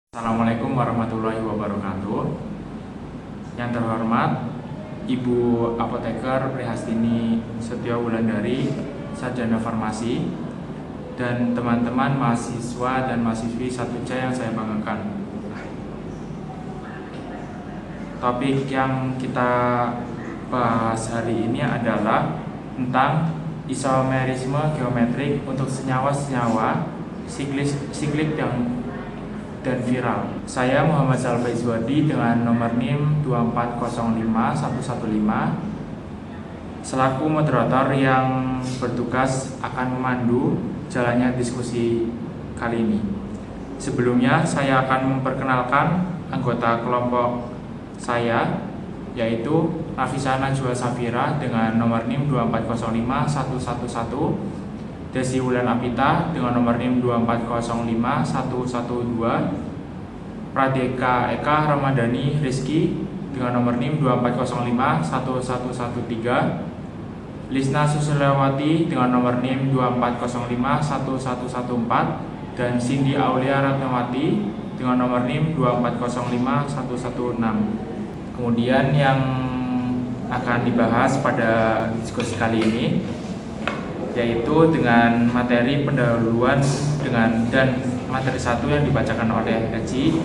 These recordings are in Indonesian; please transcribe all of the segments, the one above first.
Assalamualaikum warahmatullahi wabarakatuh. Yang terhormat Ibu Apoteker Prihastini Setio Wulandari, Sarjana Farmasi, dan teman-teman mahasiswa dan mahasiswi 1C yang saya banggakan. Topik yang kita bahas hari ini adalah tentang isomerisme geometrik untuk senyawa-senyawa siklik dan viral. Saya Muhammad Salva Izwadi dengan nomor NIM 2405115 selaku moderator yang bertugas akan memandu jalannya diskusi kali ini. Sebelumnya saya akan memperkenalkan anggota kelompok saya, yaitu Nafisa Najwa Safira dengan nomor NIM 2405111, Desi Wulan Apita dengan nomor NIM 2405112, Pradeka Eka Ramadhani Rizky dengan nomor NIM 240511113, Lisna Susilewati dengan nomor NIM 240511114, dan Cindy Aulia Ratnawati dengan nomor NIM 2405116. Kemudian yang akan dibahas pada diskusi kali ini yaitu dengan materi pendahuluan dan materi 1 yang dibacakan oleh Eci.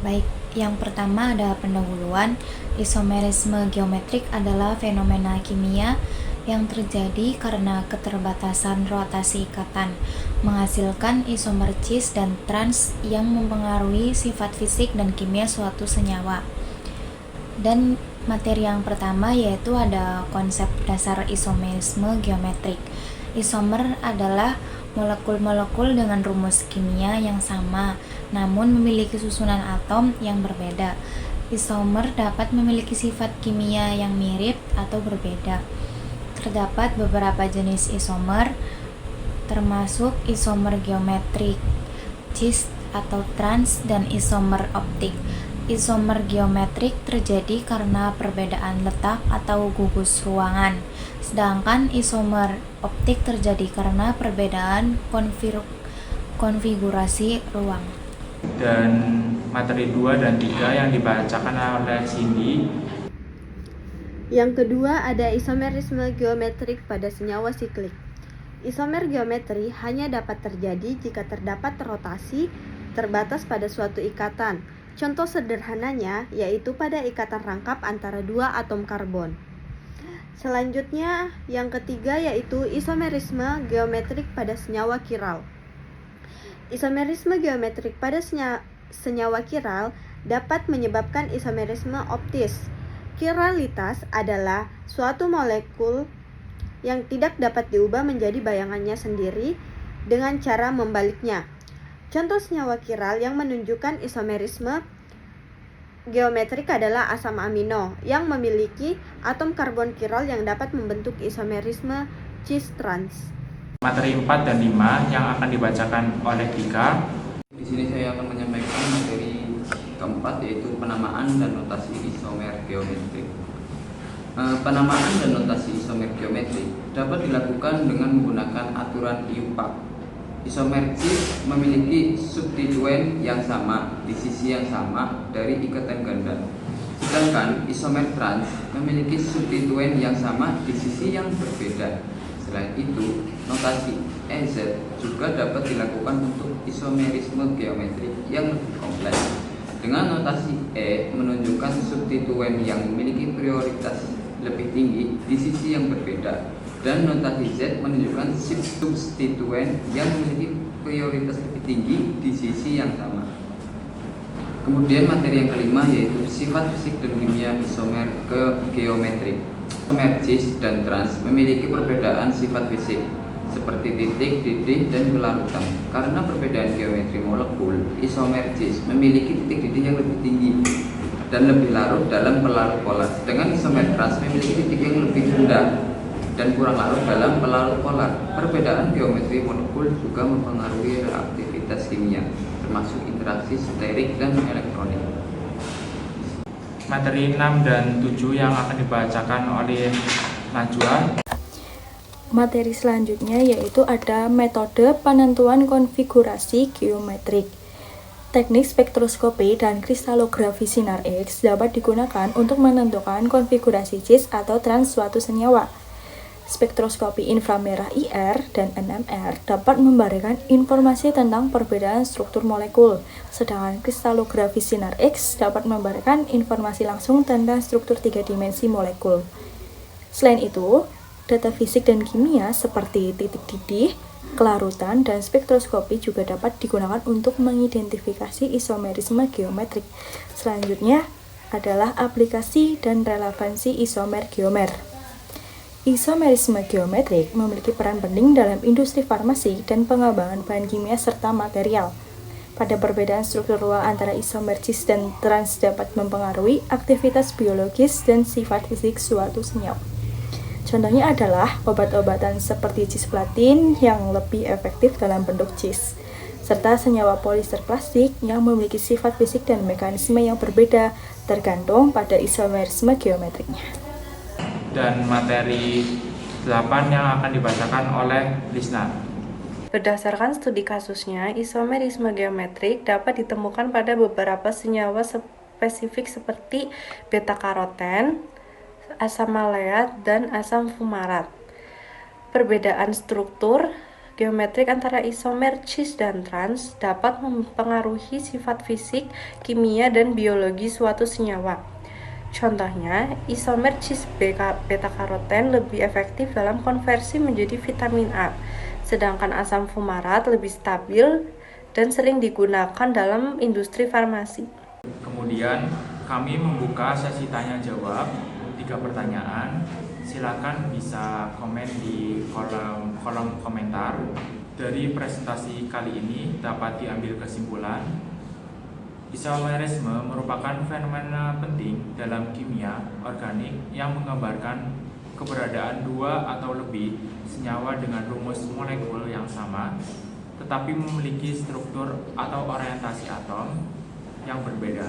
Baik, yang pertama ada pendahuluan. Isomerisme geometrik adalah fenomena kimia yang terjadi karena keterbatasan rotasi ikatan, menghasilkan isomer cis dan trans yang mempengaruhi sifat fisik dan kimia suatu senyawa. Dan materi yang pertama yaitu ada konsep dasar isomerisme geometrik. Isomer adalah molekul-molekul dengan rumus kimia yang sama, namun memiliki susunan atom yang berbeda. Isomer dapat memiliki sifat kimia yang mirip atau berbeda. Terdapat beberapa jenis isomer, termasuk isomer geometrik, cis atau trans, dan isomer optik. Isomer geometrik terjadi karena perbedaan letak atau gugus ruangan, sedangkan isomer optik terjadi karena perbedaan konfigurasi ruang. Dan materi 2 dan 3 yang dibacakan oleh Cindy. Yang kedua ada isomerisme geometrik pada senyawa siklik. Isomer geometri hanya dapat terjadi jika terdapat rotasi terbatas pada suatu ikatan. Contoh sederhananya yaitu pada ikatan rangkap antara dua atom karbon. Selanjutnya yang ketiga yaitu isomerisme geometrik pada senyawa kiral. Isomerisme geometrik pada senyawa kiral dapat menyebabkan isomerisme optis. Kiralitas adalah suatu molekul yang tidak dapat diubah menjadi bayangannya sendiri dengan cara membaliknya. Contoh senyawa kiral yang menunjukkan isomerisme geometrik adalah asam amino yang memiliki atom karbon kiral yang dapat membentuk isomerisme cis-trans. Materi 4 dan 5 yang akan dibacakan oleh Dika. Di sini saya akan menyampaikan materi keempat yaitu penamaan dan notasi isomer geometrik. Penamaan dan notasi isomer geometrik dapat dilakukan dengan menggunakan aturan IUPAC. Isomer cis memiliki substituen yang sama di sisi yang sama dari ikatan ganda, sedangkan isomer trans memiliki substituen yang sama di sisi yang berbeda. Selain itu, notasi EZ juga dapat dilakukan untuk isomerisme geometrik yang lebih kompleks. Dengan notasi E menunjukkan substituen yang memiliki prioritas lebih tinggi di sisi yang berbeda, dan notasi Z menunjukkan substituen yang memiliki prioritas lebih tinggi di sisi yang sama. Kemudian materi yang kelima yaitu sifat fisik dan kimia isomer geometrik. Isomer cis dan trans memiliki perbedaan sifat fisik seperti titik, didih, dan kelarutan. Karena perbedaan geometri molekul, isomer cis memiliki titik didih yang lebih tinggi dan lebih larut dalam pelarut polar, sedangkan isomer trans memiliki titik yang lebih rendah dan kurang larut dalam pelarut polar. Perbedaan geometri molekul juga mempengaruhi reaktivitas kimia, termasuk interaksi sterik dan elektronik. Materi 6 dan 7 yang akan dibacakan oleh Najwa. Materi selanjutnya yaitu ada metode penentuan konfigurasi geometrik. Teknik spektroskopi dan kristalografi sinar X dapat digunakan untuk menentukan konfigurasi cis atau trans suatu senyawa. Spektroskopi inframerah IR dan NMR dapat memberikan informasi tentang perbedaan struktur molekul, sedangkan kristalografi sinar X dapat memberikan informasi langsung tentang struktur 3 dimensi molekul. Selain itu, data fisik dan kimia seperti titik didih, kelarutan, dan spektroskopi juga dapat digunakan untuk mengidentifikasi isomerisme geometrik. Selanjutnya adalah aplikasi dan relevansi isomer-geomer. Isomerisme geometrik memiliki peran penting dalam industri farmasi dan pengembangan bahan kimia serta material. Pada perbedaan struktural antara isomer cis dan trans dapat mempengaruhi aktivitas biologis dan sifat fisik suatu senyawa. Contohnya adalah obat-obatan seperti cisplatin yang lebih efektif dalam bentuk cis, serta senyawa polister plastik yang memiliki sifat fisik dan mekanisme yang berbeda tergantung pada isomerisme geometriknya. Dan materi 8 yang akan dibacakan oleh Lisna. Berdasarkan studi kasusnya, isomerisme geometrik dapat ditemukan pada beberapa senyawa spesifik seperti beta-karoten, asam maleat, dan asam fumarat. Perbedaan struktur geometrik antara isomer cis dan trans dapat mempengaruhi sifat fisik, kimia, dan biologi suatu senyawa. Contohnya, isomer cis beta-karoten lebih efektif dalam konversi menjadi vitamin A, sedangkan asam fumarat lebih stabil dan sering digunakan dalam industri farmasi. Kemudian, kami membuka sesi tanya-jawab, 3 pertanyaan. Silakan bisa komen di kolom komentar. Dari presentasi kali ini dapat diambil kesimpulan, isomerisme merupakan fenomena penting dalam kimia organik yang menggambarkan keberadaan 2 atau lebih senyawa dengan rumus molekul yang sama, tetapi memiliki struktur atau orientasi atom yang berbeda.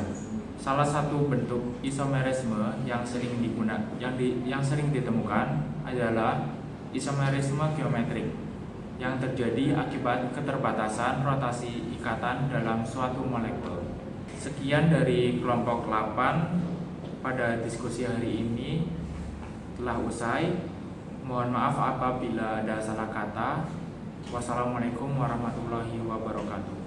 Salah satu bentuk isomerisme yang sering ditemukan adalah isomerisme geometrik yang terjadi akibat keterbatasan rotasi ikatan dalam suatu molekul. Sekian dari kelompok 8 pada diskusi hari ini telah usai. Mohon maaf apabila ada salah kata. Wassalamualaikum warahmatullahi wabarakatuh.